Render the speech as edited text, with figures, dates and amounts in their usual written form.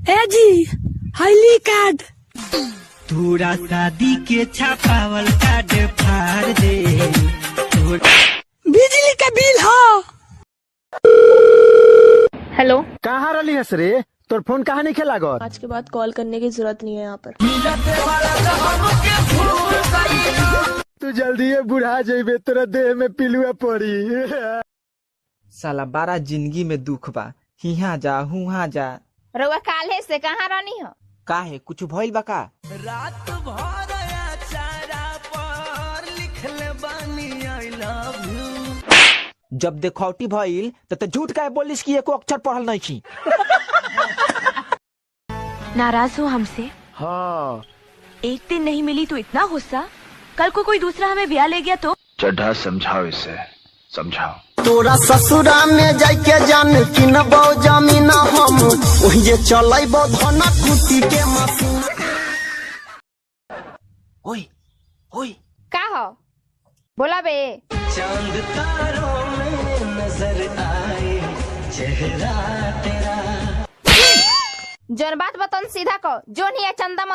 ए जी highly card थोड़ा शादी के छापावल कार्ड फाड़ दे। बिजली का बिल हो। हेलो, कहाँ रही है रे? तोर फोन कहाँ नहीं खेला गो? आज के बाद कॉल करने की जरूरत नहीं है यहाँ पर। तू जल्दी बुढ़ा जेबे, तोरा देह में पिलुआ पड़ी। साला बारा जिंदगी में दुख बा, हिहा जा हुहा जा। रउआ काल्हे से कहाँ रहनी हो? काहे कुछ भइल बा का? रात भर चारा पर लिखले बानी आई लव यू। जब देखौटी भइल त झूठ काहे बोलिस कि एको अक्षर पढ़ल नहीं छी? नाराज हो हमसे? हाँ। एक दिन नहीं मिली तो इतना गुस्सा, कल को कोई दूसरा हमें ब्याह ले गया तो? चड्ढा समझाओ इसे, समझाओ। तोरा ससुरा में जाके जान कि न बो जमीन हम वही जे चलै बो धना कुटी के मशीन। ओए ओए का हो बोला बे? चांद तारों में नजर आए चेहरा तेरा। जौन बात बतन सीधा को, जो नहीं है चंदा मत